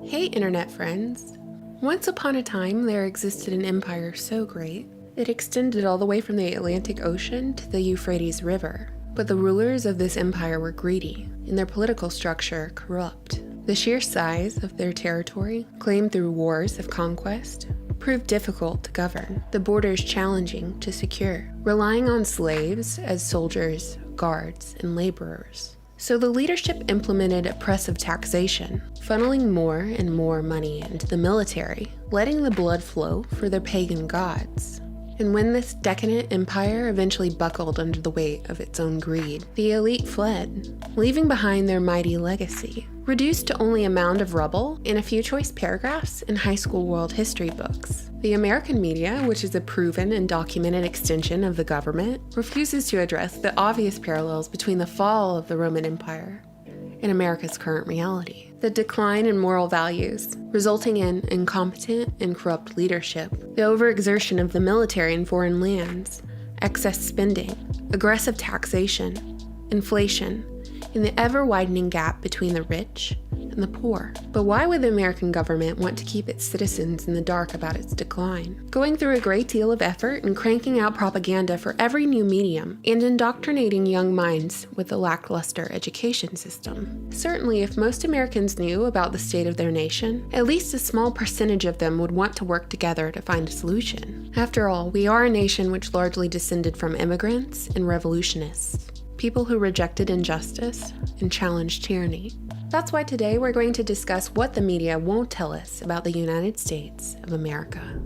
Hey internet friends! Once upon a time there existed an empire so great, it extended all the way from the Atlantic Ocean to the Euphrates River. But the rulers of this empire were greedy, and their political structure corrupt. The sheer size of their territory, claimed through wars of conquest, proved difficult to govern, the borders challenging to secure, relying on slaves as soldiers, guards, and laborers. So the leadership implemented oppressive taxation, funneling more and more money into the military, letting the blood flow for their pagan gods. And when this decadent empire eventually buckled under the weight of its own greed, the elite fled, leaving behind their mighty legacy, reduced to only a mound of rubble and a few choice paragraphs in high school world history books. The American media, which is a proven and documented extension of the government, refuses to address the obvious parallels between the fall of the Roman Empire and America's current reality. The decline in moral values, resulting in incompetent and corrupt leadership, the overexertion of the military in foreign lands, excess spending, aggressive taxation, inflation, and the ever-widening gap between the rich and the poor. But why would the American government want to keep its citizens in the dark about its decline? Going through a great deal of effort and cranking out propaganda for every new medium, and indoctrinating young minds with a lackluster education system. Certainly, if most Americans knew about the state of their nation, at least a small percentage of them would want to work together to find a solution. After all, we are a nation which largely descended from immigrants and revolutionists. People who rejected injustice and challenged tyranny. That's why today we're going to discuss what the media won't tell us about the United States of America.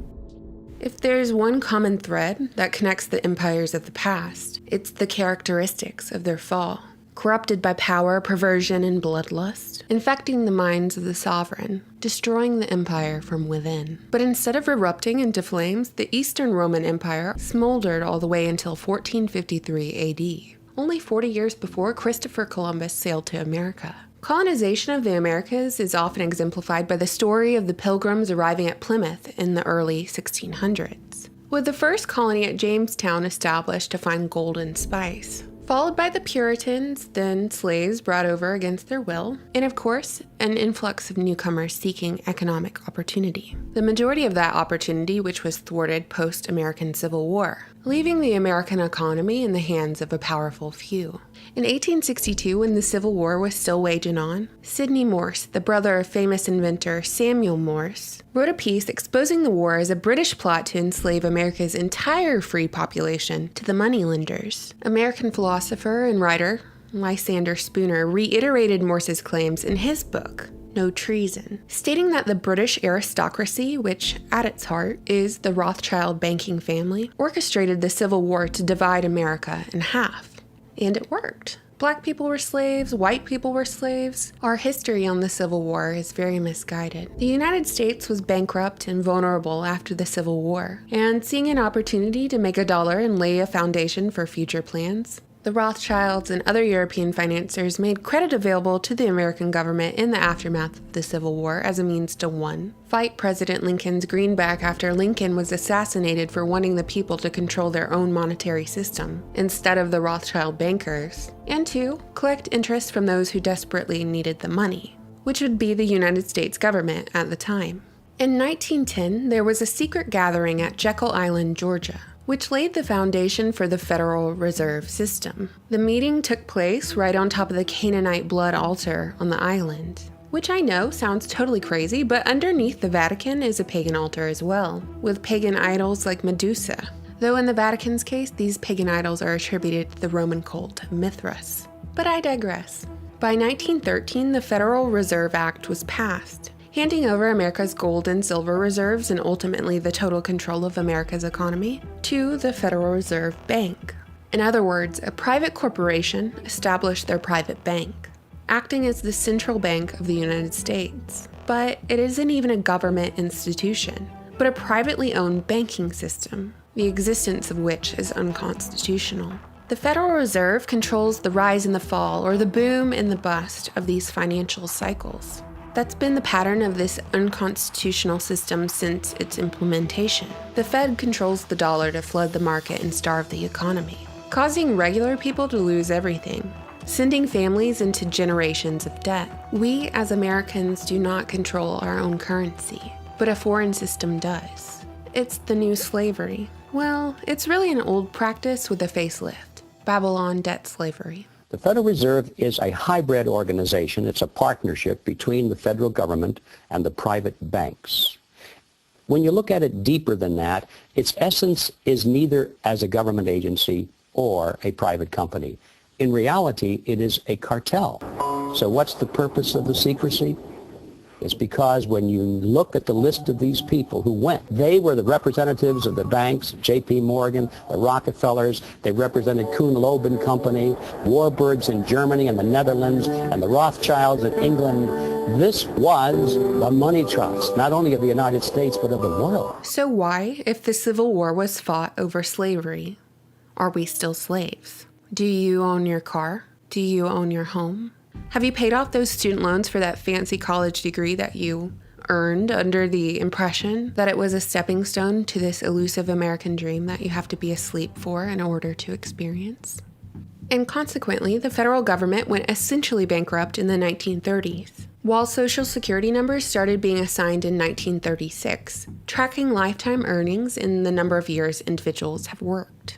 If there's one common thread that connects the empires of the past, it's the characteristics of their fall. Corrupted by power, perversion, and bloodlust, infecting the minds of the sovereign, destroying the empire from within. But instead of erupting into flames, the Eastern Roman Empire smoldered all the way until 1453 AD. Only 40 years before Christopher Columbus sailed to America. Colonization of the Americas is often exemplified by the story of the Pilgrims arriving at Plymouth in the early 1600s, with the first colony at Jamestown established to find gold and spice, followed by the Puritans, then slaves brought over against their will, and of course, an influx of newcomers seeking economic opportunity. The majority of that opportunity which was thwarted post-American Civil War, leaving the American economy in the hands of a powerful few. In 1862, when the Civil War was still waging on, Sidney Morse, the brother of famous inventor Samuel Morse, wrote a piece exposing the war as a British plot to enslave America's entire free population to the moneylenders. American philosopher and writer Lysander Spooner reiterated Morse's claims in his book, No Treason, stating that the British aristocracy, which at its heart is the Rothschild banking family, orchestrated the Civil War to divide America in half. And it worked. Black people were slaves, white people were slaves. Our history on the Civil War is very misguided. The United States was bankrupt and vulnerable after the Civil War, and seeing an opportunity to make a dollar and lay a foundation for future plans, the Rothschilds and other European financiers made credit available to the American government in the aftermath of the Civil War as a means to 1. Fight President Lincoln's greenback after Lincoln was assassinated for wanting the people to control their own monetary system, instead of the Rothschild bankers, and 2. Collect interest from those who desperately needed the money, which would be the United States government at the time. In 1910, there was a secret gathering at Jekyll Island, Georgia, which laid the foundation for the Federal Reserve System. The meeting took place right on top of the Canaanite blood altar on the island, which I know sounds totally crazy, but underneath the Vatican is a pagan altar as well, with pagan idols like Medusa. Though in the Vatican's case, these pagan idols are attributed to the Roman cult of Mithras. But I digress. By 1913, the Federal Reserve Act was passed, handing over America's gold and silver reserves and ultimately the total control of America's economy to the Federal Reserve Bank. In other words, a private corporation established their private bank, acting as the central bank of the United States. But it isn't even a government institution, but a privately owned banking system, the existence of which is unconstitutional. The Federal Reserve controls the rise and the fall, or the boom and the bust of these financial cycles. That's been the pattern of this unconstitutional system since its implementation. The Fed controls the dollar to flood the market and starve the economy, causing regular people to lose everything, sending families into generations of debt. We as Americans do not control our own currency, but a foreign system does. It's the new slavery. Well, it's really an old practice with a facelift. Babylon debt slavery. The Federal Reserve is a hybrid organization. It's a partnership between the federal government and the private banks. When you look at it deeper than that, its essence is neither as a government agency or a private company. In reality, it is a cartel. So what's the purpose of the secrecy? It's because when you look at the list of these people who went, they were the representatives of the banks, J.P. Morgan, the Rockefellers. They represented Kuhn-Loeb and Company, Warburgs in Germany and the Netherlands, and the Rothschilds in England. This was the money trust, not only of the United States, but of the world. So why, if the Civil War was fought over slavery, are we still slaves? Do you own your car? Do you own your home? Have you paid off those student loans for that fancy college degree that you earned under the impression that it was a stepping stone to this elusive American dream that you have to be asleep for in order to experience? And consequently, the federal government went essentially bankrupt in the 1930s, while Social Security numbers started being assigned in 1936, tracking lifetime earnings in the number of years individuals have worked.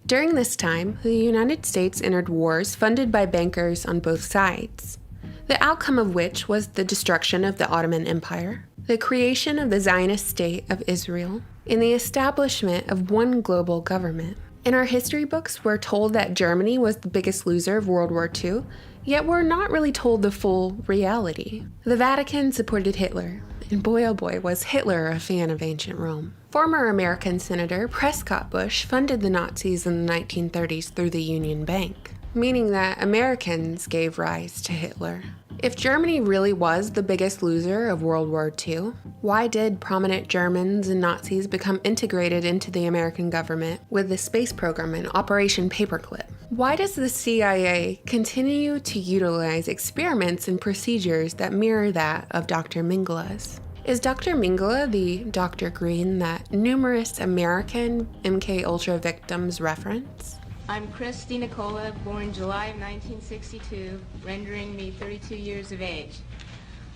During this time, the United States entered wars funded by bankers on both sides, the outcome of which was the destruction of the Ottoman Empire, the creation of the Zionist state of Israel, and the establishment of one global government. In our history books, we're told that Germany was the biggest loser of World War II, yet we're not really told the full reality. The Vatican supported Hitler, and boy oh boy was Hitler a fan of ancient Rome. Former American Senator Prescott Bush funded the Nazis in the 1930s through the Union Bank, meaning that Americans gave rise to Hitler. If Germany really was the biggest loser of World War II, why did prominent Germans and Nazis become integrated into the American government with the space program and Operation Paperclip? Why does the CIA continue to utilize experiments and procedures that mirror that of Dr. Mengele's? Is Dr. Mengele the Dr. Green that numerous American MKUltra victims reference? I'm Christy Nicola, born July of 1962, rendering me 32 years of age.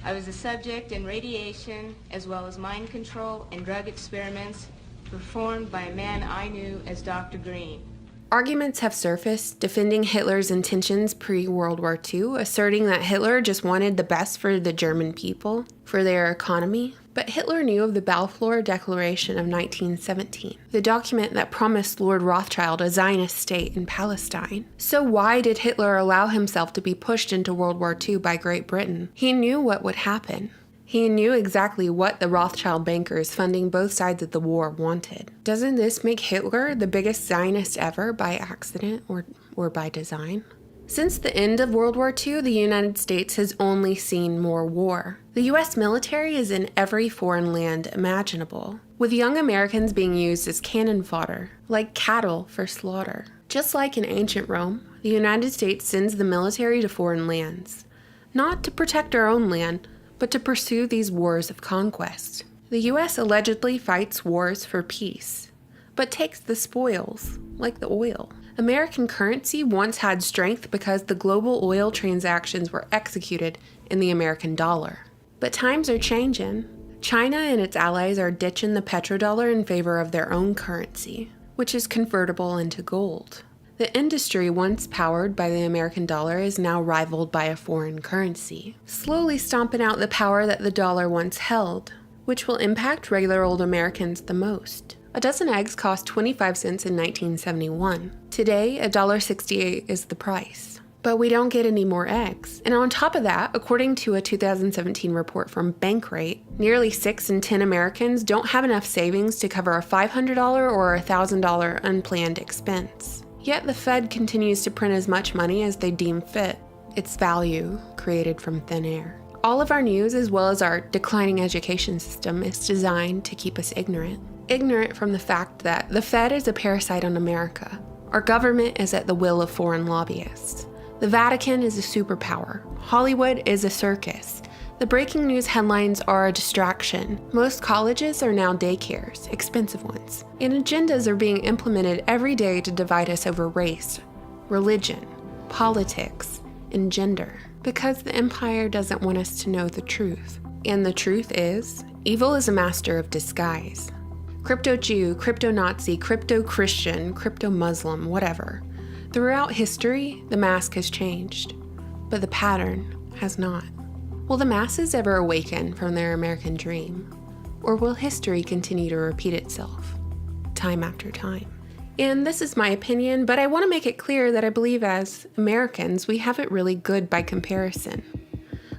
I was a subject in radiation as well as mind control and drug experiments performed by a man I knew as Dr. Green. Arguments have surfaced defending Hitler's intentions pre-World War II, asserting that Hitler just wanted the best for the German people, for their economy. But Hitler knew of the Balfour Declaration of 1917, the document that promised Lord Rothschild a Zionist state in Palestine. So why did Hitler allow himself to be pushed into World War II by Great Britain? He knew what would happen. He knew exactly what the Rothschild bankers funding both sides of the war wanted. Doesn't this make Hitler the biggest Zionist ever by accident or by design? Since the end of World War II, the United States has only seen more war. The U.S. military is in every foreign land imaginable, with young Americans being used as cannon fodder, like cattle for slaughter. Just like in ancient Rome, the United States sends the military to foreign lands, not to protect our own land, but to pursue these wars of conquest. The U.S. allegedly fights wars for peace, but takes the spoils, like the oil. American currency once had strength because the global oil transactions were executed in the American dollar. But times are changing. China and its allies are ditching the petrodollar in favor of their own currency, which is convertible into gold. The industry once powered by the American dollar is now rivaled by a foreign currency, slowly stomping out the power that the dollar once held, which will impact regular old Americans the most. A dozen eggs cost 25 cents in 1971. Today, $1.68 is the price. But we don't get any more eggs. And on top of that, according to a 2017 report from Bankrate, nearly 6 in 10 Americans don't have enough savings to cover a $500 or $1,000 unplanned expense. Yet the Fed continues to print as much money as they deem fit, its value created from thin air. All of our news, as well as our declining education system, is designed to keep us ignorant. Ignorant from the fact that the Fed is a parasite on America. Our government is at the will of foreign lobbyists. The Vatican is a superpower. Hollywood is a circus. The breaking news headlines are a distraction. Most colleges are now daycares, expensive ones. And agendas are being implemented every day to divide us over race, religion, politics, and gender. Because the Empire doesn't want us to know the truth. And the truth is, evil is a master of disguise. Crypto-Jew, crypto-Nazi, crypto-Christian, crypto-Muslim, whatever. Throughout history, the mask has changed, but the pattern has not. Will the masses ever awaken from their American dream? Or will history continue to repeat itself, time after time? And this is my opinion, but I want to make it clear that I believe as Americans, we have it really good by comparison.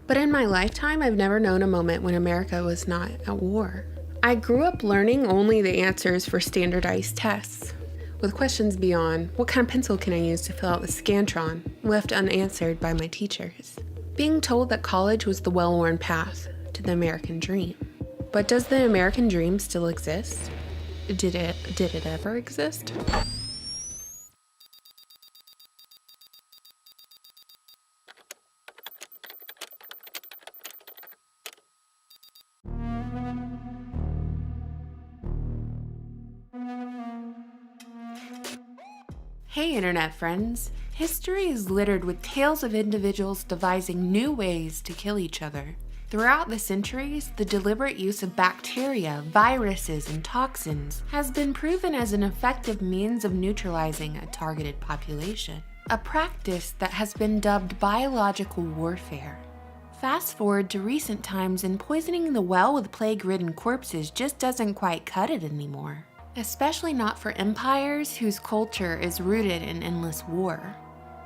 But in my lifetime, I've never known a moment when America was not at war. I grew up learning only the answers for standardized tests, with questions beyond, what kind of pencil can I use to fill out the Scantron, left unanswered by my teachers. Being told that college was the well-worn path to the American dream. But does the American dream still exist? Did it ever exist? Hey internet friends! History is littered with tales of individuals devising new ways to kill each other. Throughout the centuries, the deliberate use of bacteria, viruses, and toxins has been proven as an effective means of neutralizing a targeted population, a practice that has been dubbed biological warfare. Fast forward to recent times and poisoning the well with plague-ridden corpses just doesn't quite cut it anymore. Especially not for empires whose culture is rooted in endless war.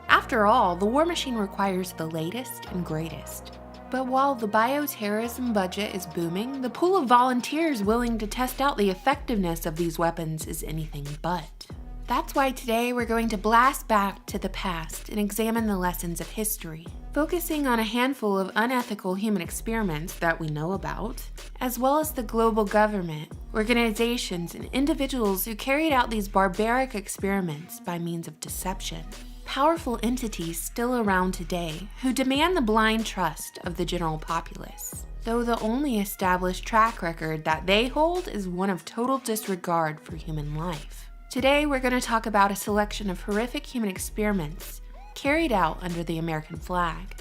After all, the war machine requires the latest and greatest. But while the bioterrorism budget is booming, the pool of volunteers willing to test out the effectiveness of these weapons is anything but. That's why today we're going to blast back to the past and examine the lessons of history, focusing on a handful of unethical human experiments that we know about, as well as the global government, organizations, and individuals who carried out these barbaric experiments by means of deception. Powerful entities still around today who demand the blind trust of the general populace, though the only established track record that they hold is one of total disregard for human life. Today we're going to talk about a selection of horrific human experiments carried out under the American flag.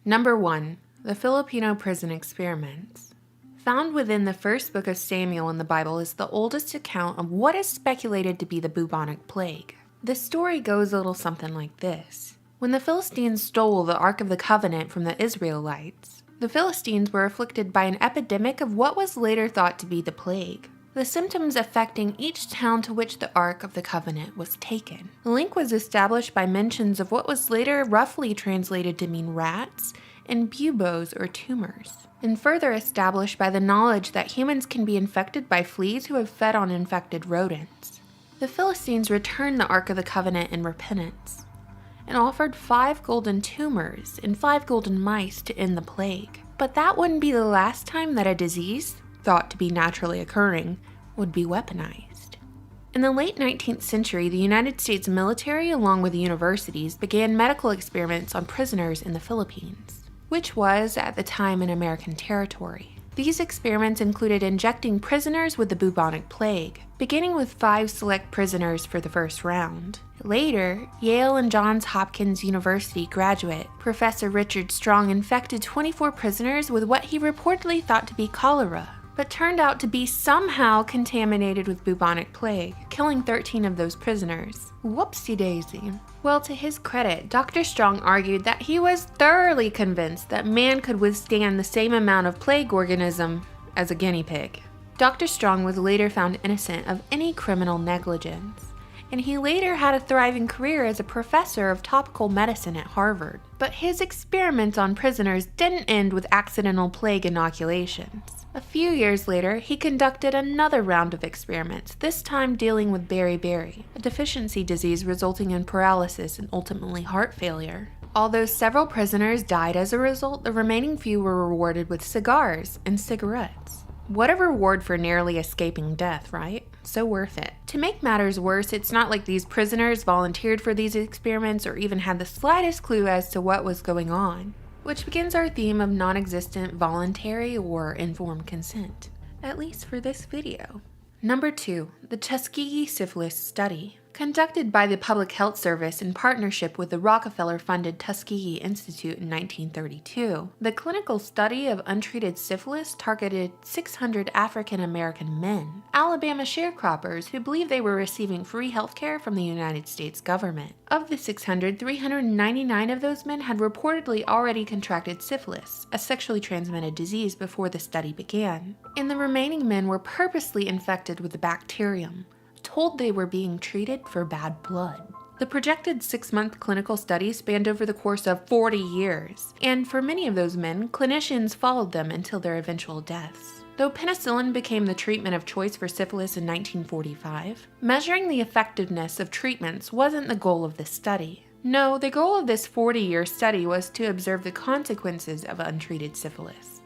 Number 1. The Filipino prison experiments. Found within the first book of Samuel in the Bible is the oldest account of what is speculated to be the bubonic plague. The story goes a little something like this. When the Philistines stole the Ark of the Covenant from the Israelites, the Philistines were afflicted by an epidemic of what was later thought to be the plague, the symptoms affecting each town to which the Ark of the Covenant was taken. The link was established by mentions of what was later roughly translated to mean rats and buboes or tumors, and further established by the knowledge that humans can be infected by fleas who have fed on infected rodents. The Philistines returned the Ark of the Covenant in repentance, and offered 5 golden tumors and 5 golden mice to end the plague. But that wouldn't be the last time that a disease, thought to be naturally occurring, would be weaponized. In the late 19th century, the United States military, along with universities, began medical experiments on prisoners in the Philippines, which was, at the time, an American territory. These experiments included injecting prisoners with the bubonic plague, beginning with 5 select prisoners for the first round. Later, Yale and Johns Hopkins University graduate Professor Richard Strong infected 24 prisoners with what he reportedly thought to be cholera, but turned out to be somehow contaminated with bubonic plague, killing 13 of those prisoners. Whoopsie-daisy. Well, to his credit, Dr. Strong argued that he was thoroughly convinced that man could withstand the same amount of plague organism as a guinea pig. Dr. Strong was later found innocent of any criminal negligence, and he later had a thriving career as a professor of topical medicine at Harvard. But his experiments on prisoners didn't end with accidental plague inoculations. A few years later, he conducted another round of experiments, this time dealing with beriberi, a deficiency disease resulting in paralysis and ultimately heart failure. Although several prisoners died as a result, the remaining few were rewarded with cigars and cigarettes. What a reward for narrowly escaping death, right? So worth it. To make matters worse, it's not like these prisoners volunteered for these experiments or even had the slightest clue as to what was going on, which begins our theme of non-existent voluntary or informed consent, at least for this video. Number 2, the Tuskegee Syphilis Study. Conducted by the Public Health Service in partnership with the Rockefeller-funded Tuskegee Institute in 1932, the clinical study of untreated syphilis targeted 600 African American men, Alabama sharecroppers who believed they were receiving free health care from the United States government. Of the 600, 399 of those men had reportedly already contracted syphilis, a sexually transmitted disease, before the study began, and the remaining men were purposely infected with the bacterium, told they were being treated for bad blood. The projected 6-month clinical study spanned over the course of 40 years, and for many of those men, clinicians followed them until their eventual deaths. Though penicillin became the treatment of choice for syphilis in 1945, measuring the effectiveness of treatments wasn't the goal of this study. No, the goal of this 40-year study was to observe the consequences of untreated syphilis.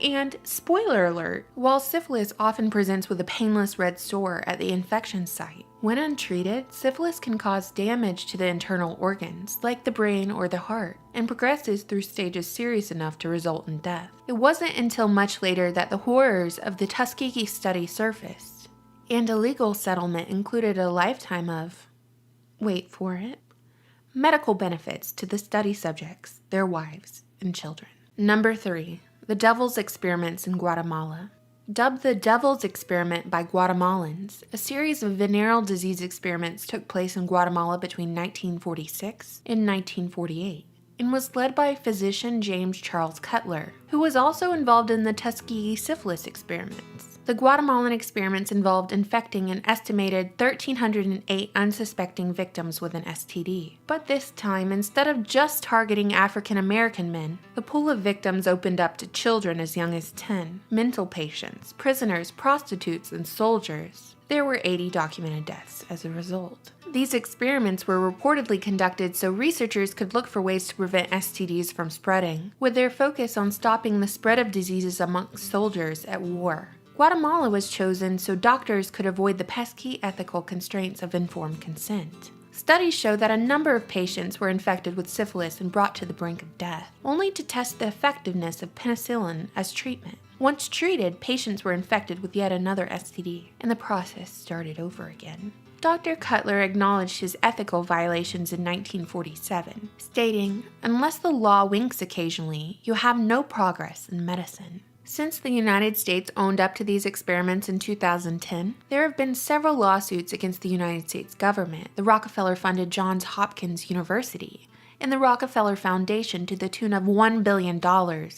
And, spoiler alert, while syphilis often presents with a painless red sore at the infection site, when untreated, syphilis can cause damage to the internal organs, like the brain or the heart, and progresses through stages serious enough to result in death. It wasn't until much later that the horrors of the Tuskegee study surfaced, and a legal settlement included a lifetime of, wait for it, medical benefits to the study subjects, their wives, and children. Number 3. The Devil's Experiments in Guatemala. Dubbed the Devil's Experiment by Guatemalans, a series of venereal disease experiments took place in Guatemala between 1946 and 1948, and was led by physician James Charles Cutler, who was also involved in the Tuskegee syphilis experiments. The Guatemalan experiments involved infecting an estimated 1,308 unsuspecting victims with an STD. But this time, instead of just targeting African American men, the pool of victims opened up to children as young as 10, mental patients, prisoners, prostitutes, and soldiers. There were 80 documented deaths as a result. These experiments were reportedly conducted so researchers could look for ways to prevent STDs from spreading, with their focus on stopping the spread of diseases amongst soldiers at war. Guatemala was chosen so doctors could avoid the pesky ethical constraints of informed consent. Studies show that a number of patients were infected with syphilis and brought to the brink of death, only to test the effectiveness of penicillin as treatment. Once treated, patients were infected with yet another STD, and the process started over again. Dr. Cutler acknowledged his ethical violations in 1947, stating, "Unless the law winks occasionally, you have no progress in medicine." Since the United States owned up to these experiments in 2010, there have been several lawsuits against the United States government, the Rockefeller-funded Johns Hopkins University, and the Rockefeller Foundation to the tune of $1 billion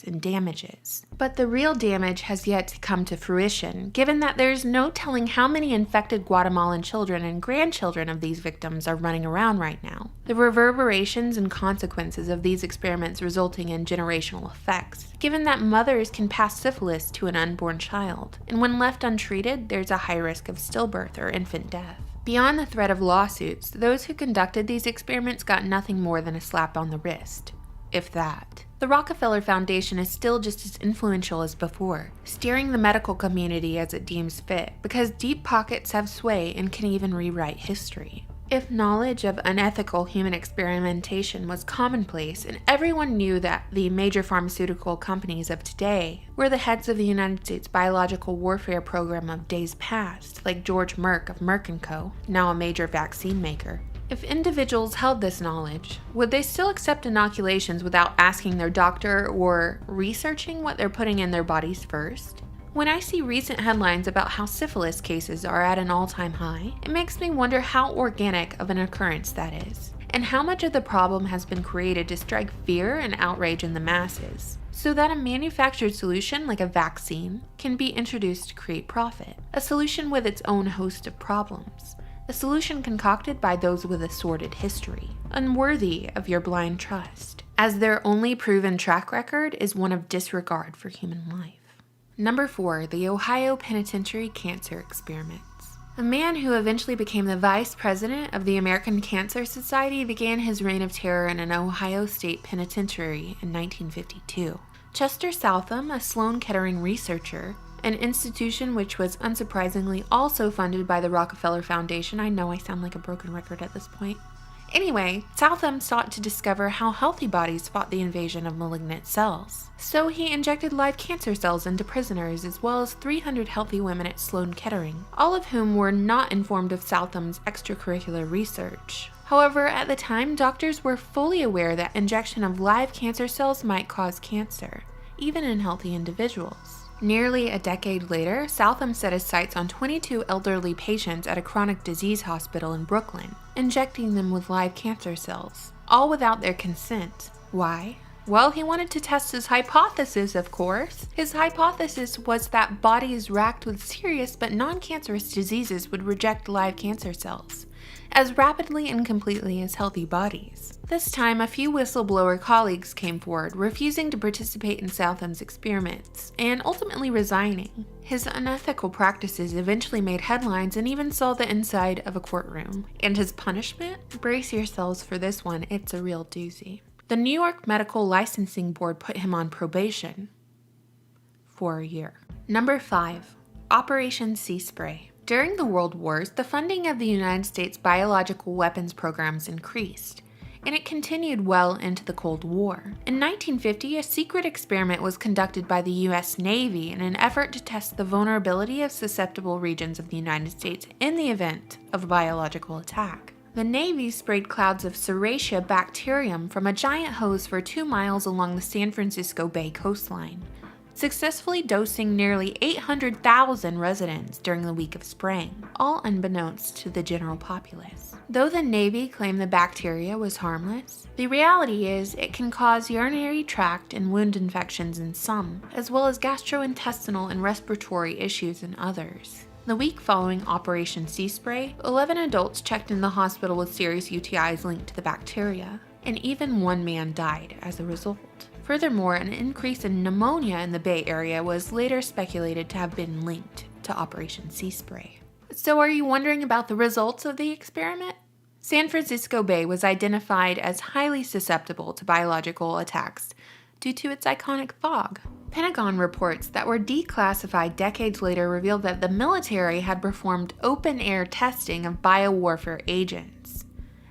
in damages. But the real damage has yet to come to fruition, given that there's no telling how many infected Guatemalan children and grandchildren of these victims are running around right now. The reverberations and consequences of these experiments resulting in generational effects, given that mothers can pass syphilis to an unborn child, and when left untreated, there's a high risk of stillbirth or infant death. Beyond the threat of lawsuits, those who conducted these experiments got nothing more than a slap on the wrist, if that. The Rockefeller Foundation is still just as influential as before, steering the medical community as it deems fit, because deep pockets have sway and can even rewrite history. If knowledge of unethical human experimentation was commonplace and everyone knew that the major pharmaceutical companies of today were the heads of the United States biological warfare program of days past, like George Merck of Merck & Co., now a major vaccine maker, if individuals held this knowledge, would they still accept inoculations without asking their doctor or researching what they're putting in their bodies first? When I see recent headlines about how syphilis cases are at an all-time high, it makes me wonder how organic of an occurrence that is, and how much of the problem has been created to strike fear and outrage in the masses, so that a manufactured solution like a vaccine can be introduced to create profit, a solution with its own host of problems, a solution concocted by those with a sordid history, unworthy of your blind trust, as their only proven track record is one of disregard for human life. Number 4, the Ohio Penitentiary Cancer Experiments. A man who eventually became the vice president of the American Cancer Society began his reign of terror in an Ohio state penitentiary in 1952. Chester Southam, a Sloan Kettering researcher, an institution which was unsurprisingly also funded by the Rockefeller Foundation, I know I sound like a broken record at this point, Anyway, Southam sought to discover how healthy bodies fought the invasion of malignant cells. So he injected live cancer cells into prisoners as well as 300 healthy women at Sloan Kettering, all of whom were not informed of Southam's extracurricular research. However, at the time, doctors were fully aware that injection of live cancer cells might cause cancer, even in healthy individuals. Nearly a decade later, Southam set his sights on 22 elderly patients at a chronic disease hospital in Brooklyn, injecting them with live cancer cells, all without their consent. Why? Well, he wanted to test his hypothesis, of course. His hypothesis was that bodies racked with serious but non-cancerous diseases would reject live cancer cells as rapidly and completely as healthy bodies. This time, a few whistleblower colleagues came forward, refusing to participate in Southam's experiments, and ultimately resigning. His unethical practices eventually made headlines and even saw the inside of a courtroom. And his punishment? Brace yourselves for this one, it's a real doozy. The New York Medical Licensing Board put him on probation for a year. Number 5. Operation Sea Spray. During the World Wars, the funding of the United States biological weapons programs increased, and it continued well into the Cold War. In 1950, a secret experiment was conducted by the U.S. Navy in an effort to test the vulnerability of susceptible regions of the United States in the event of a biological attack. The Navy sprayed clouds of Serratia bacterium from a giant hose for 2 miles along the San Francisco Bay coastline, successfully dosing nearly 800,000 residents during the week of spraying, all unbeknownst to the general populace. Though the Navy claimed the bacteria was harmless, the reality is it can cause urinary tract and wound infections in some, as well as gastrointestinal and respiratory issues in others. The week following Operation Sea Spray, 11 adults checked in the hospital with serious UTIs linked to the bacteria, and even one man died as a result. Furthermore, an increase in pneumonia in the Bay Area was later speculated to have been linked to Operation Sea Spray. So are you wondering about the results of the experiment? San Francisco Bay was identified as highly susceptible to biological attacks due to its iconic fog. Pentagon reports that were declassified decades later revealed that the military had performed open-air testing of biowarfare agents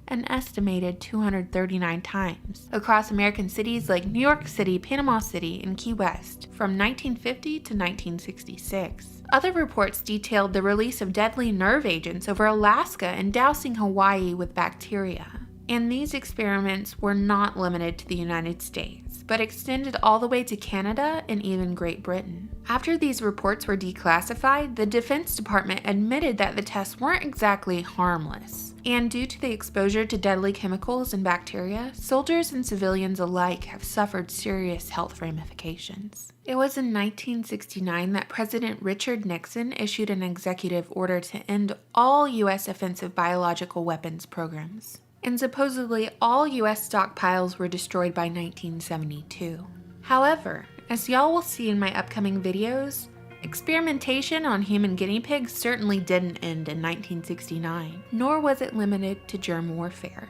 an estimated 239 times across American cities like New York City, Panama City, and Key West from 1950 to 1966. Other reports detailed the release of deadly nerve agents over Alaska and dousing Hawaii with bacteria. And these experiments were not limited to the United States, but extended all the way to Canada and even Great Britain. After these reports were declassified, the Defense Department admitted that the tests weren't exactly harmless. And due to the exposure to deadly chemicals and bacteria, soldiers and civilians alike have suffered serious health ramifications. It was in 1969 that President Richard Nixon issued an executive order to end all U.S. offensive biological weapons programs. And supposedly all U.S. stockpiles were destroyed by 1972. However, as y'all will see in my upcoming videos, experimentation on human guinea pigs certainly didn't end in 1969, nor was it limited to germ warfare.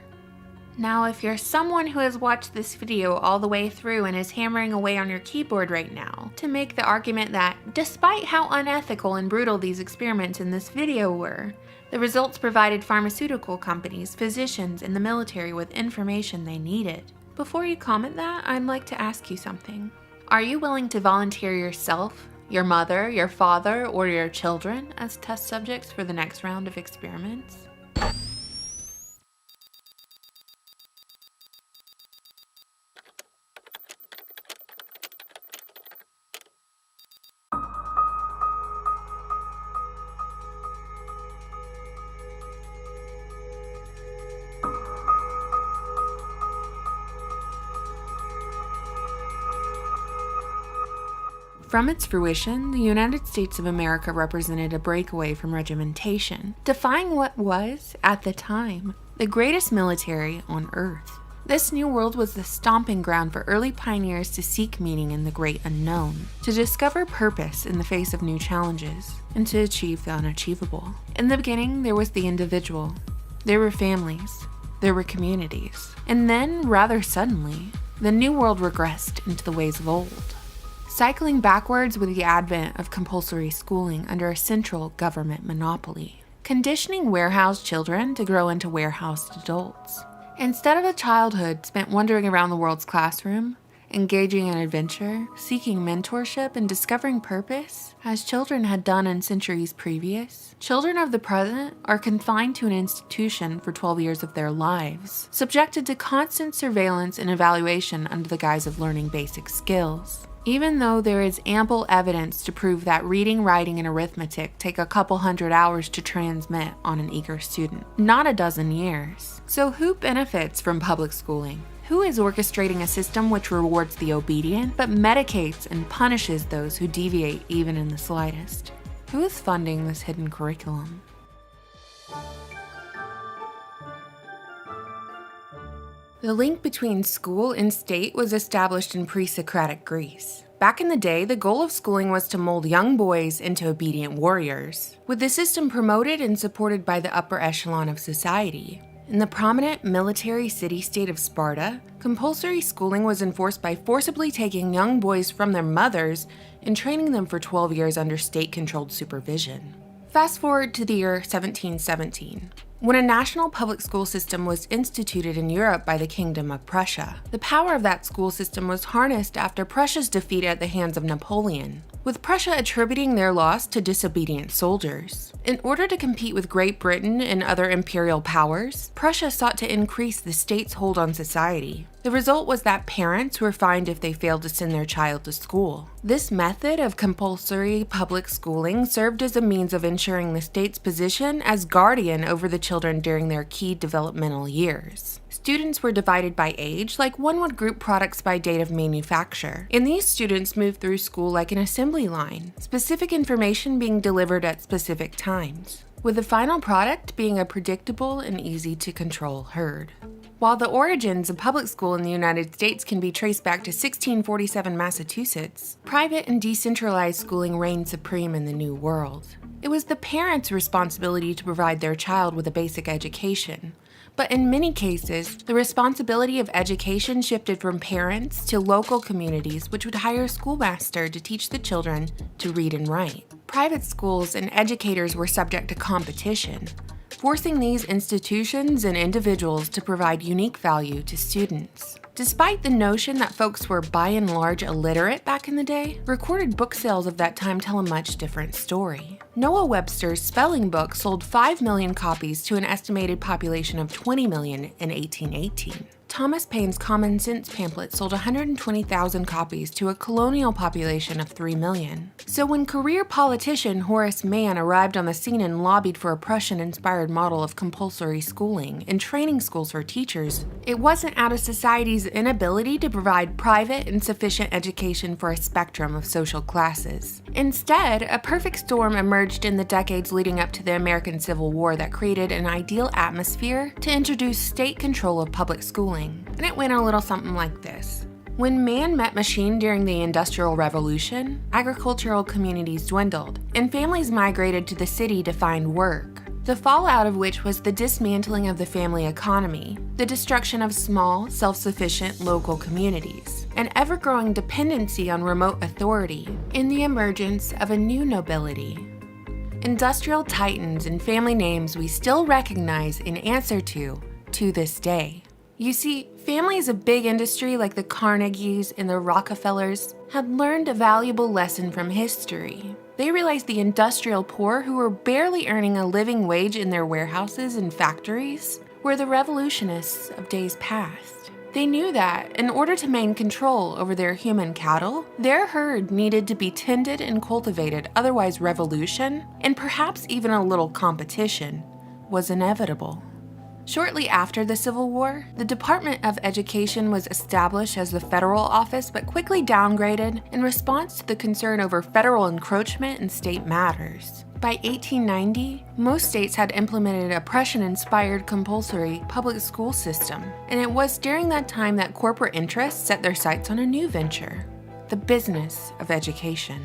Now, if you're someone who has watched this video all the way through and is hammering away on your keyboard right now to make the argument that, despite how unethical and brutal these experiments in this video were, the results provided pharmaceutical companies, physicians, and the military with information they needed. Before you comment that, I'd like to ask you something. Are you willing to volunteer yourself, your mother, your father, or your children as test subjects for the next round of experiments? From its fruition, the United States of America represented a breakaway from regimentation, defying what was, at the time, the greatest military on Earth. This new world was the stomping ground for early pioneers to seek meaning in the great unknown, to discover purpose in the face of new challenges, and to achieve the unachievable. In the beginning, there was the individual. There were families. There were communities. And then, rather suddenly, the new world regressed into the ways of old, cycling backwards with the advent of compulsory schooling under a central government monopoly, conditioning warehoused children to grow into warehoused adults, Instead of a childhood spent wandering around the world's classroom, engaging in adventure, seeking mentorship, and discovering purpose, as children had done in centuries previous, children of the present are confined to an institution for 12 years of their lives, subjected to constant surveillance and evaluation under the guise of learning basic skills. Even though there is ample evidence to prove that reading, writing, and arithmetic take a couple hundred hours to transmit on an eager student, not a dozen years. So who benefits from public schooling? Who is orchestrating a system which rewards the obedient but medicates and punishes those who deviate even in the slightest? Who is funding this hidden curriculum? The link between school and state was established in pre-Socratic Greece. Back in the day, the goal of schooling was to mold young boys into obedient warriors, with the system promoted and supported by the upper echelon of society. In the prominent military city-state of Sparta, compulsory schooling was enforced by forcibly taking young boys from their mothers and training them for 12 years under state-controlled supervision. Fast forward to the year 1717. When a national public school system was instituted in Europe by the Kingdom of Prussia, the power of that school system was harnessed after Prussia's defeat at the hands of Napoleon, with Prussia attributing their loss to disobedient soldiers. In order to compete with Great Britain and other imperial powers, Prussia sought to increase the state's hold on society. The result was that parents were fined if they failed to send their child to school. This method of compulsory public schooling served as a means of ensuring the state's position as guardian over the children during their key developmental years. Students were divided by age, like one would group products by date of manufacture, and these students moved through school like an assembly line, specific information being delivered at specific times, with the final product being a predictable and easy-to-control herd. While the origins of public school in the United States can be traced back to 1647 Massachusetts, private and decentralized schooling reigned supreme in the New World. It was the parents' responsibility to provide their child with a basic education, but in many cases, the responsibility of education shifted from parents to local communities, which would hire a schoolmaster to teach the children to read and write. Private schools and educators were subject to competition, forcing these institutions and individuals to provide unique value to students. Despite the notion that folks were by and large illiterate back in the day, recorded book sales of that time tell a much different story. Noah Webster's spelling book sold 5 million copies to an estimated population of 20 million in 1818. Thomas Paine's Common Sense pamphlet sold 120,000 copies to a colonial population of 3 million. So when career politician Horace Mann arrived on the scene and lobbied for a Prussian-inspired model of compulsory schooling and training schools for teachers, it wasn't out of society's inability to provide private and sufficient education for a spectrum of social classes. Instead, a perfect storm emerged in the decades leading up to the American Civil War that created an ideal atmosphere to introduce state control of public schooling. And it went a little something like this. When man met machine during the Industrial Revolution, agricultural communities dwindled, and families migrated to the city to find work. The fallout of which was the dismantling of the family economy, the destruction of small, self-sufficient local communities, an ever-growing dependency on remote authority, and the emergence of a new nobility. Industrial titans and family names we still recognize and answer to this day. You see, families of big industry like the Carnegies and the Rockefellers had learned a valuable lesson from history. They realized the industrial poor who were barely earning a living wage in their warehouses and factories were the revolutionists of days past. They knew that, in order to maintain control over their human cattle, their herd needed to be tended and cultivated, otherwise revolution, and perhaps even a little competition, was inevitable. Shortly after the Civil War, the Department of Education was established as the federal office but quickly downgraded in response to the concern over federal encroachment in state matters. By 1890, most states had implemented a Prussian-inspired compulsory public school system, and it was during that time that corporate interests set their sights on a new venture, the business of education.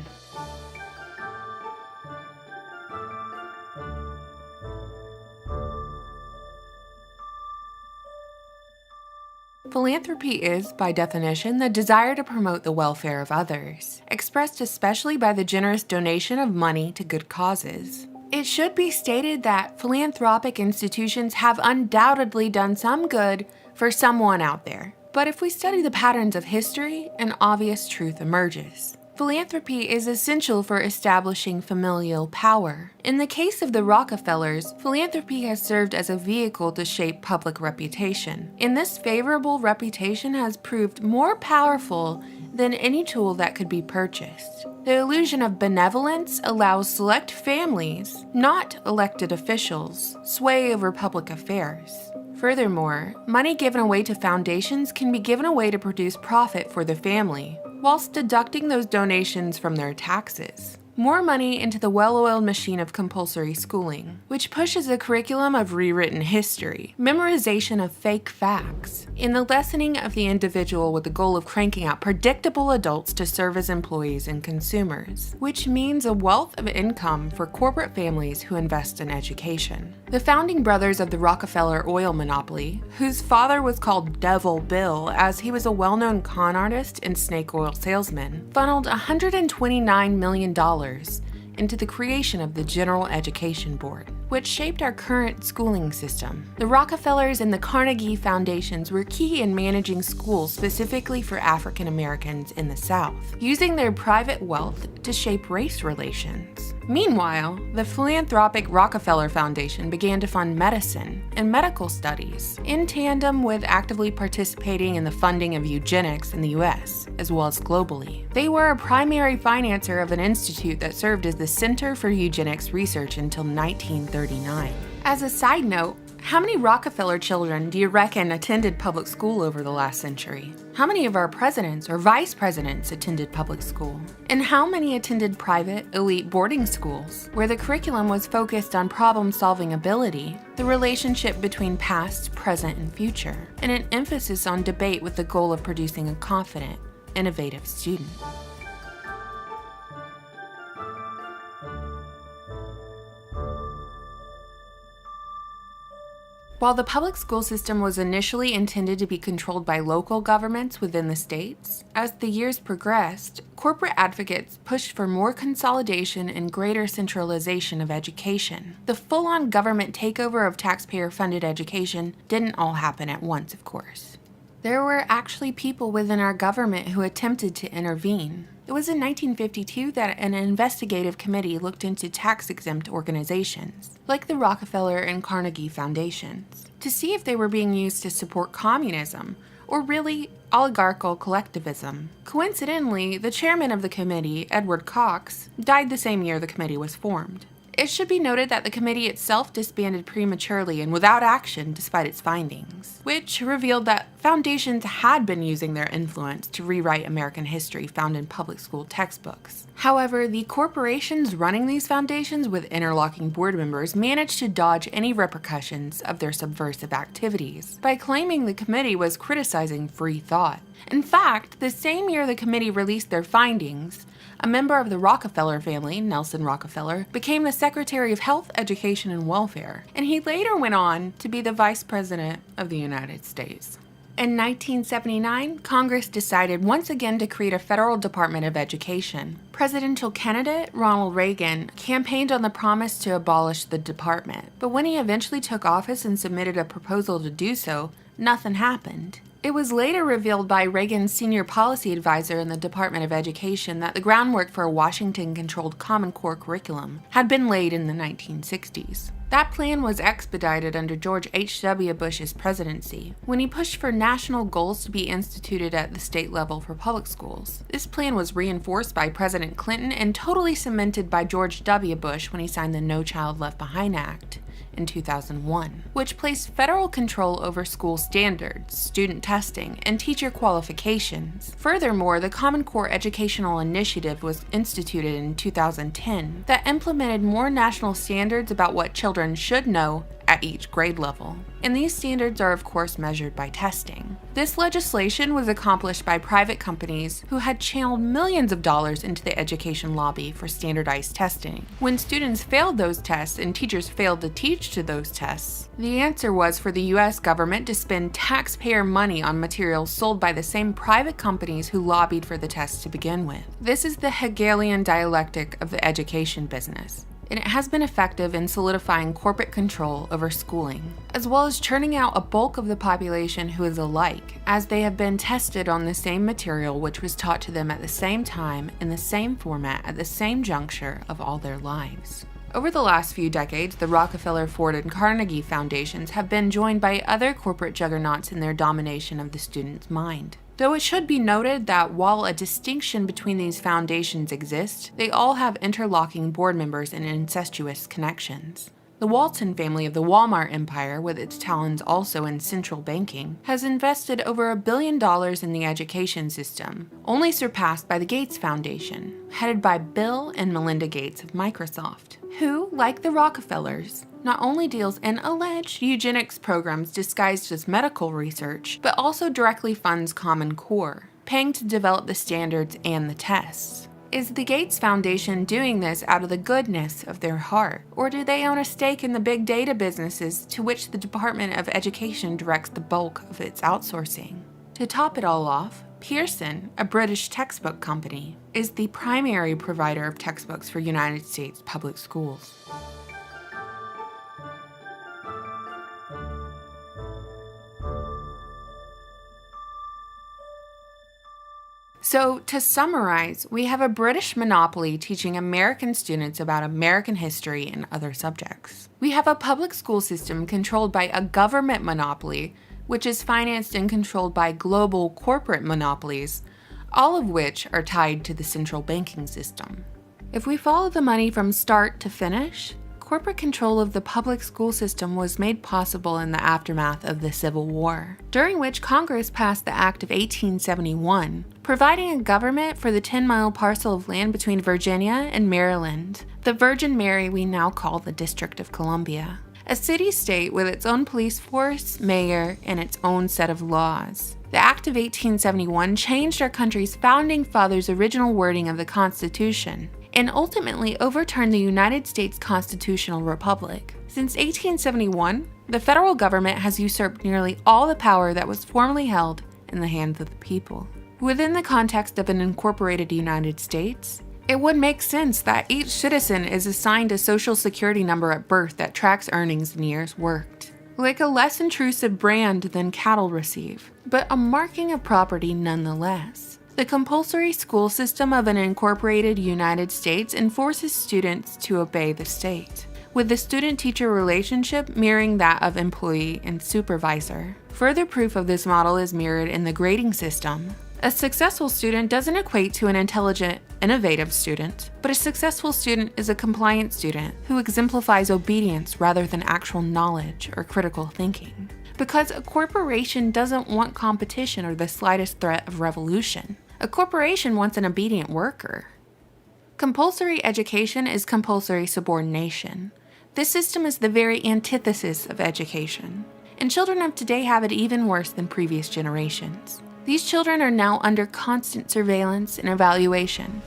Philanthropy is, by definition, the desire to promote the welfare of others, expressed especially by the generous donation of money to good causes. It should be stated that philanthropic institutions have undoubtedly done some good for someone out there. But if we study the patterns of history, an obvious truth emerges. Philanthropy is essential for establishing familial power. In the case of the Rockefellers, philanthropy has served as a vehicle to shape public reputation. And this favorable reputation has proved more powerful than any tool that could be purchased. The illusion of benevolence allows select families, not elected officials, sway over public affairs. Furthermore, money given away to foundations can be given away to produce profit for the family, whilst deducting those donations from their taxes. More money into the well-oiled machine of compulsory schooling, which pushes a curriculum of rewritten history, memorization of fake facts, and the lessening of the individual with the goal of cranking out predictable adults to serve as employees and consumers, which means a wealth of income for corporate families who invest in education. The founding brothers of the Rockefeller oil monopoly, whose father was called Devil Bill as he was a well-known con artist and snake oil salesman, funneled $129 million into the creation of the General Education Board, which shaped our current schooling system. The Rockefellers and the Carnegie Foundations were key in managing schools specifically for African Americans in the South, using their private wealth to shape race relations. Meanwhile, the philanthropic Rockefeller Foundation began to fund medicine and medical studies, in tandem with actively participating in the funding of eugenics in the US, as well as globally. They were a primary financer of an institute that served as the Center for Eugenics Research until 1939. As a side note, how many Rockefeller children do you reckon attended public school over the last century? How many of our presidents or vice presidents attended public school? And how many attended private, elite boarding schools, where the curriculum was focused on problem-solving ability, the relationship between past, present, and future, and an emphasis on debate with the goal of producing a confident, innovative student? While the public school system was initially intended to be controlled by local governments within the states, as the years progressed, corporate advocates pushed for more consolidation and greater centralization of education. The full-on government takeover of taxpayer-funded education didn't all happen at once, of course. There were actually people within our government who attempted to intervene. It was in 1952 that an investigative committee looked into tax-exempt organizations, like the Rockefeller and Carnegie Foundations, to see if they were being used to support communism, or really oligarchical collectivism. Coincidentally, the chairman of the committee, Edward Cox, died the same year the committee was formed. It should be noted that the committee itself disbanded prematurely and without action despite its findings, which revealed that foundations had been using their influence to rewrite American history found in public school textbooks. However, the corporations running these foundations with interlocking board members managed to dodge any repercussions of their subversive activities by claiming the committee was criticizing free thought. In fact, the same year the committee released their findings, a member of the Rockefeller family, Nelson Rockefeller, became the Secretary of Health, Education, and Welfare, and he later went on to be the Vice President of the United States. In 1979, Congress decided once again to create a federal Department of Education. Presidential candidate Ronald Reagan campaigned on the promise to abolish the department, but when he eventually took office and submitted a proposal to do so, nothing happened. It was later revealed by Reagan's senior policy advisor in the Department of Education that the groundwork for a Washington-controlled Common Core curriculum had been laid in the 1960s. That plan was expedited under George H.W. Bush's presidency, when he pushed for national goals to be instituted at the state level for public schools. This plan was reinforced by President Clinton and totally cemented by George W. Bush when he signed the No Child Left Behind Act in 2001, which placed federal control over school standards, student testing, and teacher qualifications. Furthermore, the Common Core Educational Initiative was instituted in 2010 that implemented more national standards about what children should know at each grade level. And these standards are of course measured by testing. This legislation was accomplished by private companies who had channeled millions of dollars into the education lobby for standardized testing. When students failed those tests and teachers failed to teach to those tests, the answer was for the US government to spend taxpayer money on materials sold by the same private companies who lobbied for the tests to begin with. This is the Hegelian dialectic of the education business. and it has been effective in solidifying corporate control over schooling, as well as churning out a bulk of the population who is alike, as they have been tested on the same material which was taught to them at the same time, in the same format, at the same juncture of all their lives. Over the last few decades, the Rockefeller, Ford, and Carnegie foundations have been joined by other corporate juggernauts in their domination of the student's mind. Though it should be noted that while a distinction between these foundations exists, they all have interlocking board members and incestuous connections. The Walton family of the Walmart empire, with its talons also in central banking, has invested over $1 billion in the education system, only surpassed by the Gates Foundation, headed by Bill and Melinda Gates of Microsoft, who, like the Rockefellers, not only deals in alleged eugenics programs disguised as medical research, but also directly funds Common Core, paying to develop the standards and the tests. Is the Gates Foundation doing this out of the goodness of their heart, or do they own a stake in the big data businesses to which the Department of Education directs the bulk of its outsourcing? To top it all off, Pearson, a British textbook company, is the primary provider of textbooks for United States public schools. So, to summarize, we have a British monopoly teaching American students about American history and other subjects. We have a public school system controlled by a government monopoly, which is financed and controlled by global corporate monopolies, all of which are tied to the central banking system. If we follow the money from start to finish, corporate control of the public school system was made possible in the aftermath of the Civil War, during which Congress passed the Act of 1871, providing a government for the 10-mile parcel of land between Virginia and Maryland, the Virgin Mary we now call the District of Columbia, a city-state with its own police force, mayor, and its own set of laws. The Act of 1871 changed our country's founding fathers' original wording of the Constitution, and ultimately overturned the United States Constitutional Republic. Since 1871, the federal government has usurped nearly all the power that was formerly held in the hands of the people. Within the context of an incorporated United States, it would make sense that each citizen is assigned a social security number at birth that tracks earnings and years worked, like a less intrusive brand than cattle receive, but a marking of property nonetheless. The compulsory school system of an incorporated United States enforces students to obey the state, with the student-teacher relationship mirroring that of employee and supervisor. Further proof of this model is mirrored in the grading system. A successful student doesn't equate to an intelligent, innovative student, but a successful student is a compliant student who exemplifies obedience rather than actual knowledge or critical thinking. Because a corporation doesn't want competition or the slightest threat of revolution. A corporation wants an obedient worker. Compulsory education is compulsory subordination. This system is the very antithesis of education, and children of today have it even worse than previous generations. These children are now under constant surveillance and evaluation.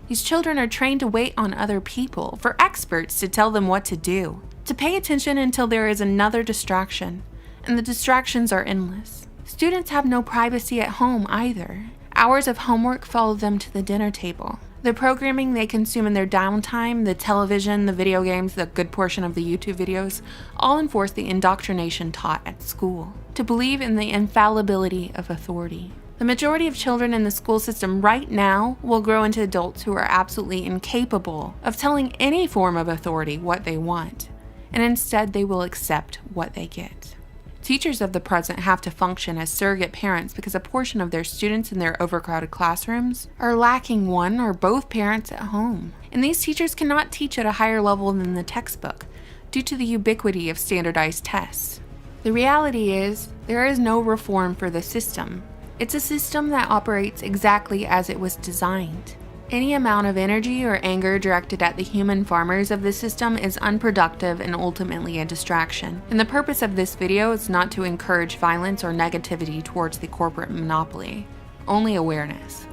These children are trained to wait on other people, for experts to tell them what to do, to pay attention until there is another distraction, and the distractions are endless. Students have no privacy at home either. Hours of homework follow them to the dinner table. The programming they consume in their downtime, the television, the video games, the good portion of the YouTube videos, all enforce the indoctrination taught at school, to believe in the infallibility of authority. The majority of children in the school system right now will grow into adults who are absolutely incapable of telling any form of authority what they want, and instead they will accept what they get. Teachers of the present have to function as surrogate parents because a portion of their students in their overcrowded classrooms are lacking one or both parents at home. And these teachers cannot teach at a higher level than the textbook due to the ubiquity of standardized tests. The reality is, there is no reform for the system. It's a system that operates exactly as it was designed. Any amount of energy or anger directed at the human farmers of the system is unproductive and ultimately a distraction. And the purpose of this video is not to encourage violence or negativity towards the corporate monopoly, only awareness.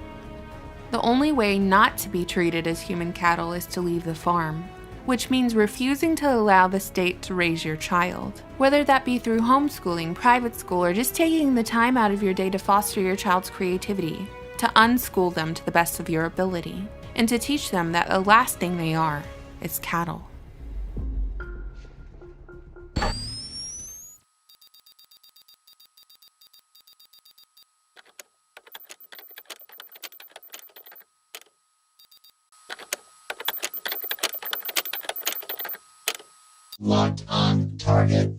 The only way not to be treated as human cattle is to leave the farm, which means refusing to allow the state to raise your child. Whether that be through homeschooling, private school, or just taking the time out of your day to foster your child's creativity, to unschool them to the best of your ability, and to teach them that the last thing they are is cattle. Locked on target.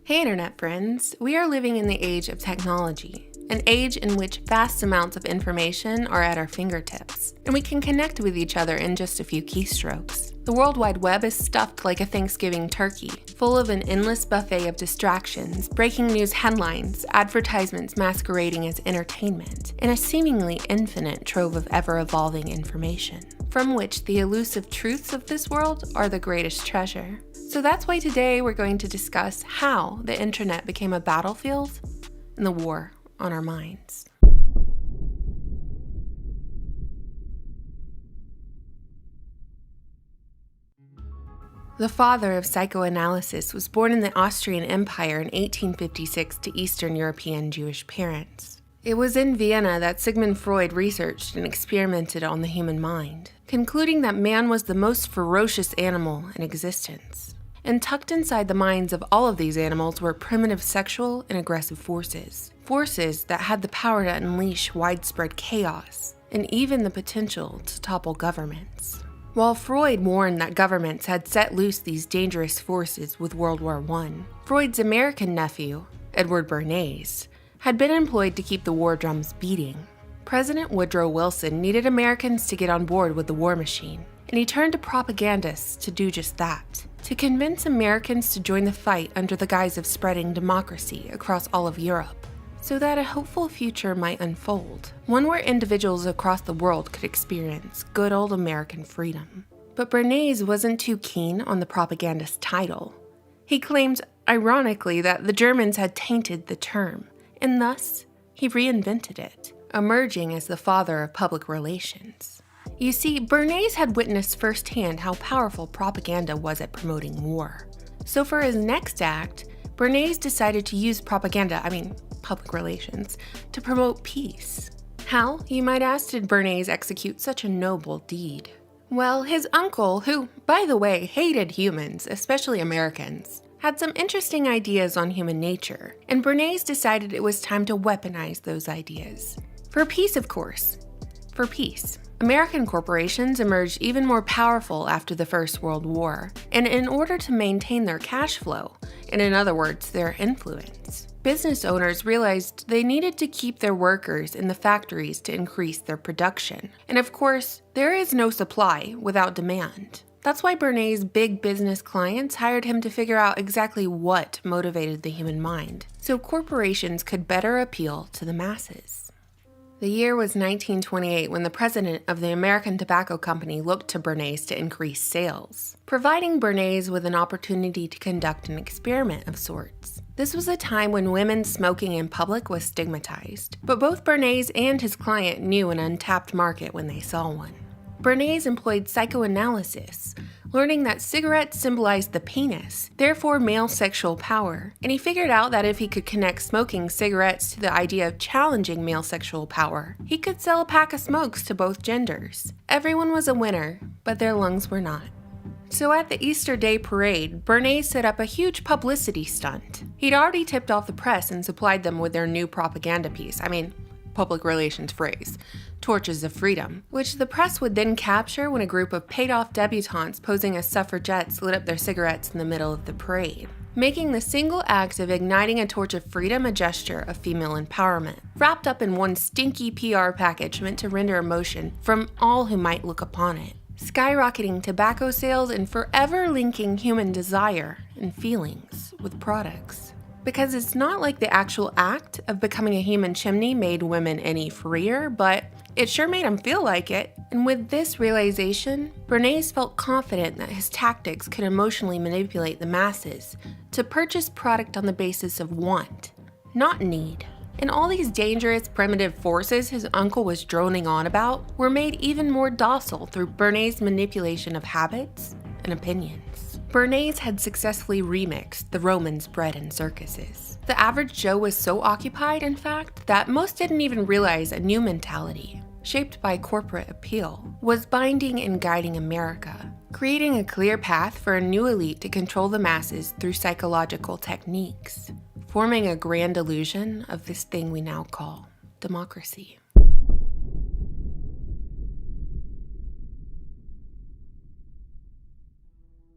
Hey Internet friends, we are living in the age of technology, an age in which vast amounts of information are at our fingertips, and we can connect with each other in just a few keystrokes. The World Wide Web is stuffed like a Thanksgiving turkey, full of an endless buffet of distractions, breaking news headlines, advertisements masquerading as entertainment, and a seemingly infinite trove of ever-evolving information, from which the elusive truths of this world are the greatest treasure. So that's why today we're going to discuss how the internet became a battlefield and the war on our minds. The father of psychoanalysis was born in the Austrian Empire in 1856 to Eastern European Jewish parents. It was in Vienna that Sigmund Freud researched and experimented on the human mind, concluding that man was the most ferocious animal in existence. And tucked inside the minds of all of these animals were primitive sexual and aggressive forces. Forces that had the power to unleash widespread chaos, and even the potential to topple governments. While Freud warned that governments had set loose these dangerous forces with World War I, Freud's American nephew, Edward Bernays, had been employed to keep the war drums beating. President Woodrow Wilson needed Americans to get on board with the war machine, and he turned to propagandists to do just that. To convince Americans to join the fight under the guise of spreading democracy across all of Europe, so that a hopeful future might unfold, one where individuals across the world could experience good old American freedom. But Bernays wasn't too keen on the propagandist title. He claimed, ironically, that the Germans had tainted the term, and thus he reinvented it, emerging as the father of public relations. You see, Bernays had witnessed firsthand how powerful propaganda was at promoting war. So for his next act, Bernays decided to use public relations, to promote peace. How, you might ask, did Bernays execute such a noble deed? Well, his uncle, who, by the way, hated humans, especially Americans, had some interesting ideas on human nature, and Bernays decided it was time to weaponize those ideas. For peace, of course. For peace. American corporations emerged even more powerful after the First World War, and in order to maintain their cash flow, and in other words, their influence, business owners realized they needed to keep their workers in the factories to increase their production. And of course, there is no supply without demand. That's why Bernays' big business clients hired him to figure out exactly what motivated the human mind, so corporations could better appeal to the masses. The year was 1928 when the president of the American Tobacco Company looked to Bernays to increase sales, providing Bernays with an opportunity to conduct an experiment of sorts. This was a time when women smoking in public was stigmatized, but both Bernays and his client knew an untapped market when they saw one. Bernays employed psychoanalysis, learning that cigarettes symbolized the penis, therefore male sexual power, and he figured out that if he could connect smoking cigarettes to the idea of challenging male sexual power, he could sell a pack of smokes to both genders. Everyone was a winner, but their lungs were not. So at the Easter Day parade, Bernays set up a huge publicity stunt. He'd already tipped off the press and supplied them with their new propaganda piece, public relations phrase, Torches of Freedom, which the press would then capture when a group of paid-off debutantes posing as suffragettes lit up their cigarettes in the middle of the parade, making the single act of igniting a torch of freedom a gesture of female empowerment, wrapped up in one stinky PR package meant to render emotion from all who might look upon it, skyrocketing tobacco sales and forever linking human desire and feelings with products. Because it's not like the actual act of becoming a human chimney made women any freer, but it sure made them feel like it. And with this realization, Bernays felt confident that his tactics could emotionally manipulate the masses to purchase product on the basis of want, not need. And all these dangerous primitive forces his uncle was droning on about were made even more docile through Bernays' manipulation of habits and opinions. Bernays had successfully remixed the Romans' bread in circuses. The average Joe was so occupied, in fact, that most didn't even realize a new mentality, shaped by corporate appeal, was binding and guiding America, creating a clear path for a new elite to control the masses through psychological techniques, forming a grand illusion of this thing we now call democracy.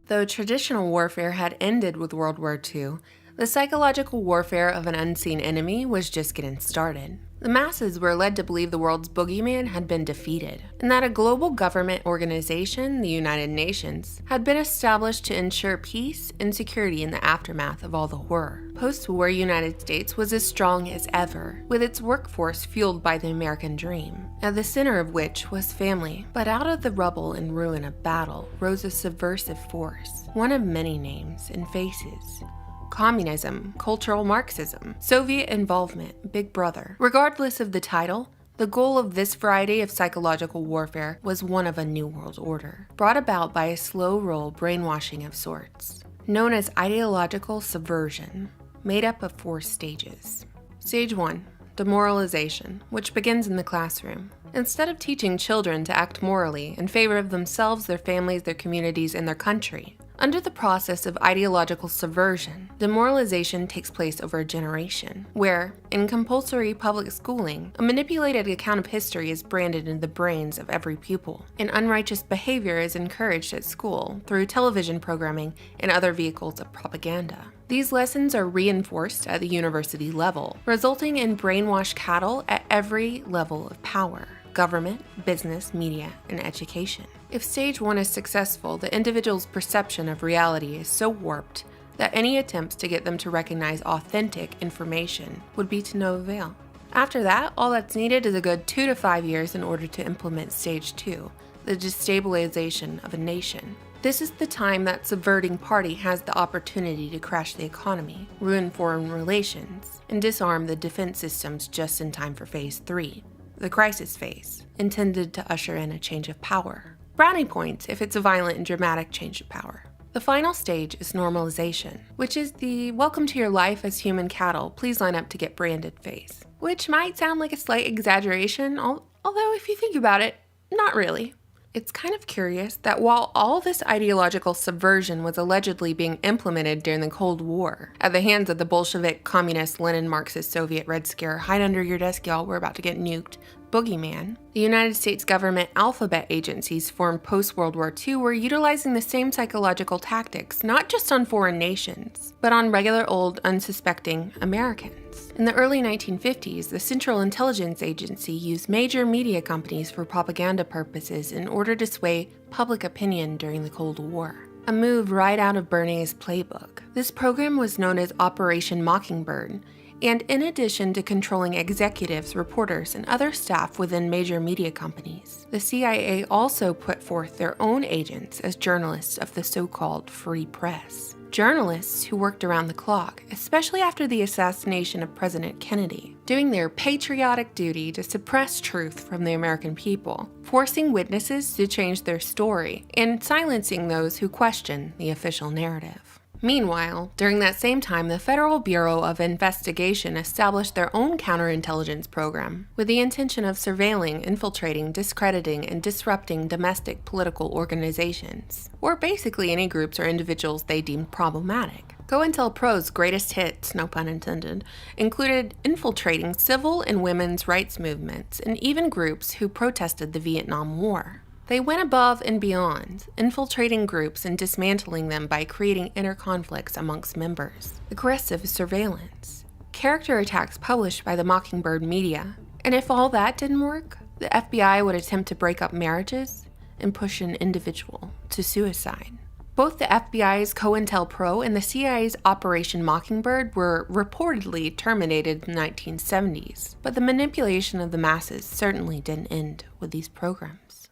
Though traditional warfare had ended with World War II, the psychological warfare of an unseen enemy was just getting started. The masses were led to believe the world's boogeyman had been defeated, and that a global government organization, the United Nations, had been established to ensure peace and security in the aftermath of all the horror. Post-war United States was as strong as ever, with its workforce fueled by the American dream, at the center of which was family. But out of the rubble and ruin of battle rose a subversive force, one of many names and faces. Communism, cultural Marxism, Soviet involvement, Big Brother. Regardless of the title, the goal of this variety of psychological warfare was one of a new world order, brought about by a slow roll brainwashing of sorts, known as ideological subversion, made up of 4 stages. Stage 1. Demoralization, which begins in the classroom. Instead of teaching children to act morally in favor of themselves, their families, their communities, and their country, under the process of ideological subversion, demoralization takes place over a generation, where, in compulsory public schooling, a manipulated account of history is branded into the brains of every pupil, and unrighteous behavior is encouraged at school through television programming and other vehicles of propaganda. These lessons are reinforced at the university level, resulting in brainwashed cattle at every level of power: government, business, media, and education. If stage 1 is successful, the individual's perception of reality is so warped that any attempts to get them to recognize authentic information would be to no avail. After that, all that's needed is a good 2 to 5 years in order to implement stage 2, the destabilization of a nation. This is the time that subverting party has the opportunity to crash the economy, ruin foreign relations, and disarm the defense systems just in time for phase 3. The crisis phase, intended to usher in a change of power. Brownie points if it's a violent and dramatic change of power. The final stage is normalization, which is the welcome to your life as human cattle, please line up to get branded phase. Which might sound like a slight exaggeration, although if you think about it, not really. It's kind of curious that while all this ideological subversion was allegedly being implemented during the Cold War at the hands of the Bolshevik, Communist, Lenin, Marxist, Soviet, Red Scare, hide under your desk y'all, we're about to get nuked, boogeyman, the United States government alphabet agencies formed post-World War II were utilizing the same psychological tactics, not just on foreign nations, but on regular old, unsuspecting Americans. In the early 1950s, the Central Intelligence Agency used major media companies for propaganda purposes in order to sway public opinion during the Cold War. A move right out of Bernays' playbook. This program was known as Operation Mockingbird, and in addition to controlling executives, reporters, and other staff within major media companies, the CIA also put forth their own agents as journalists of the so-called free press. Journalists who worked around the clock, especially after the assassination of President Kennedy, doing their patriotic duty to suppress truth from the American people, forcing witnesses to change their story, and silencing those who question the official narrative. Meanwhile, during that same time, the Federal Bureau of Investigation established their own counterintelligence program with the intention of surveilling, infiltrating, discrediting, and disrupting domestic political organizations, or basically any groups or individuals they deemed problematic. COINTELPRO's greatest hits, no pun intended, included infiltrating civil and women's rights movements and even groups who protested the Vietnam War. They went above and beyond, infiltrating groups and dismantling them by creating inner conflicts amongst members, aggressive surveillance, character attacks published by the Mockingbird media, and if all that didn't work, the FBI would attempt to break up marriages and push an individual to suicide. Both the FBI's COINTELPRO and the CIA's Operation Mockingbird were reportedly terminated in the 1970s, but the manipulation of the masses certainly didn't end with these programs.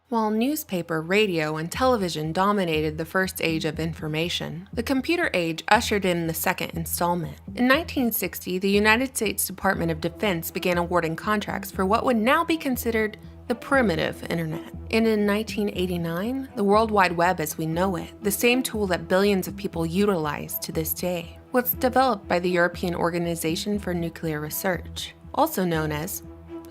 While newspaper, radio, and television dominated the first age of information, the computer age ushered in the second installment. In 1960, the United States Department of Defense began awarding contracts for what would now be considered the primitive internet. And in 1989, the World Wide Web as we know it, the same tool that billions of people utilize to this day, was developed by the European Organization for Nuclear Research, also known as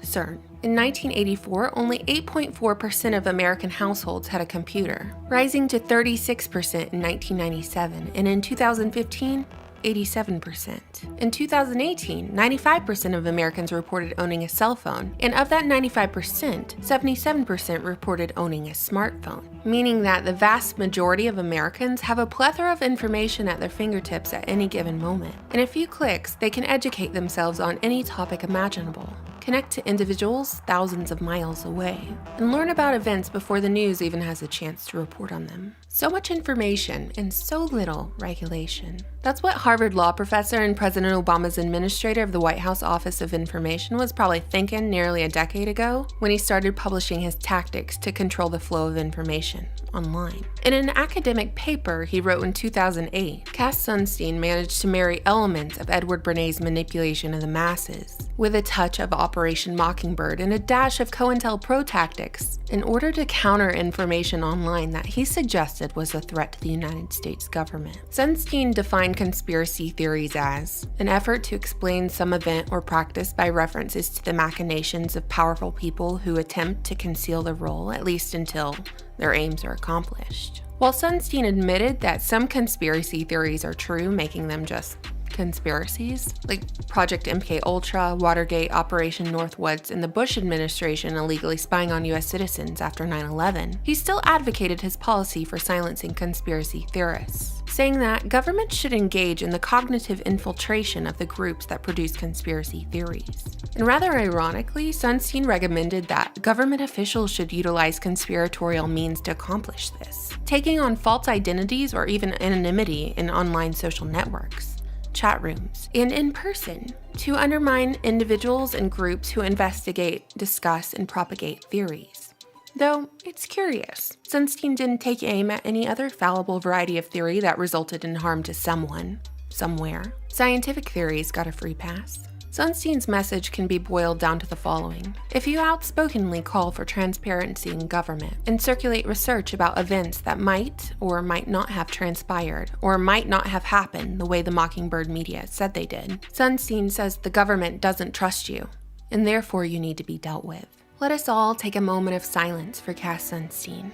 CERN. In 1984, only 8.4% of American households had a computer, rising to 36% in 1997, and in 2015, 87%. In 2018, 95% of Americans reported owning a cell phone, and of that 95%, 77% reported owning a smartphone, meaning that the vast majority of Americans have a plethora of information at their fingertips at any given moment. In a few clicks, they can educate themselves on any topic imaginable, connect to individuals thousands of miles away, and learn about events before the news even has a chance to report on them. So much information and so little regulation. That's what Harvard law professor and President Obama's administrator of the White House Office of Information was probably thinking nearly a decade ago when he started publishing his tactics to control the flow of information online. In an academic paper he wrote in 2008, Cass Sunstein managed to marry elements of Edward Bernays' manipulation of the masses with a touch of Operation Mockingbird and a dash of COINTELPRO tactics in order to counter information online that he suggested was a threat to the United States government. Sunstein defined conspiracy theories as an effort to explain some event or practice by references to the machinations of powerful people who attempt to conceal the role, at least until their aims are accomplished. While Sunstein admitted that some conspiracy theories are true, making them just conspiracies, like Project MKUltra, Watergate, Operation Northwoods, and the Bush administration illegally spying on U.S. citizens after 9/11, he still advocated his policy for silencing conspiracy theorists, saying that governments should engage in the cognitive infiltration of the groups that produce conspiracy theories. And rather ironically, Sunstein recommended that government officials should utilize conspiratorial means to accomplish this, taking on false identities or even anonymity in online social networks, chat rooms, and in person to undermine individuals and groups who investigate, discuss, and propagate theories. Though, it's curious, Sunstein didn't take aim at any other fallible variety of theory that resulted in harm to someone, somewhere. Scientific theories got a free pass. Sunstein's message can be boiled down to the following. If you outspokenly call for transparency in government and circulate research about events that might or might not have transpired or might not have happened the way the Mockingbird media said they did, Sunstein says the government doesn't trust you, and therefore you need to be dealt with. Let us all take a moment of silence for Cass Sunstein.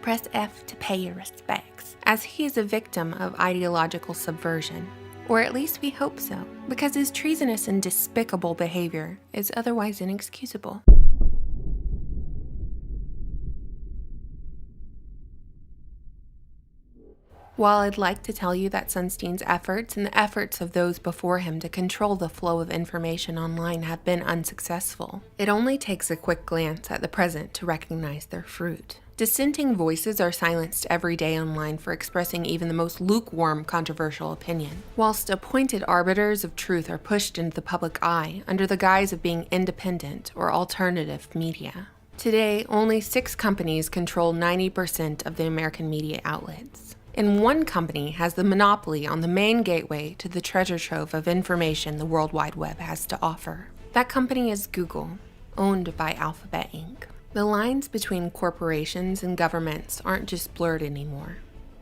Press F to pay your respects, as he is a victim of ideological subversion. Or at least we hope so, because his treasonous and despicable behavior is otherwise inexcusable. While I'd like to tell you that Sunstein's efforts and the efforts of those before him to control the flow of information online have been unsuccessful, it only takes a quick glance at the present to recognize their fruit. Dissenting voices are silenced every day online for expressing even the most lukewarm, controversial opinion, whilst appointed arbiters of truth are pushed into the public eye under the guise of being independent or alternative media. Today, only 6 companies control 90% of the American media outlets, and one company has the monopoly on the main gateway to the treasure trove of information the World Wide Web has to offer. That company is Google, owned by Alphabet Inc. The lines between corporations and governments aren't just blurred anymore.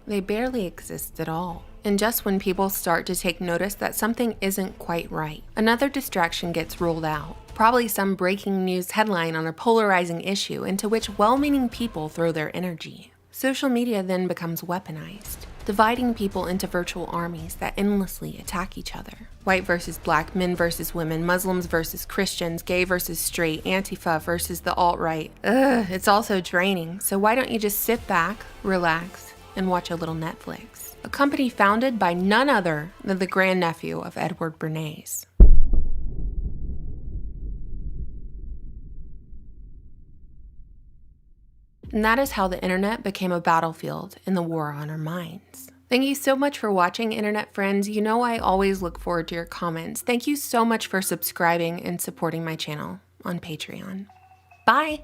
They barely exist at all. And just when people start to take notice that something isn't quite right, another distraction gets rolled out. Probably some breaking news headline on a polarizing issue into which well-meaning people throw their energy. Social media then becomes weaponized, dividing people into virtual armies that endlessly attack each other. White versus black, men versus women, Muslims versus Christians, gay versus straight, Antifa versus the alt-right. It's also draining, so why don't you just sit back, relax, and watch a little Netflix? A company founded by none other than the grandnephew of Edward Bernays. And that is how the internet became a battlefield in the war on our minds. Thank you so much for watching, internet friends. You know I always look forward to your comments. Thank you so much for subscribing and supporting my channel on Patreon. Bye!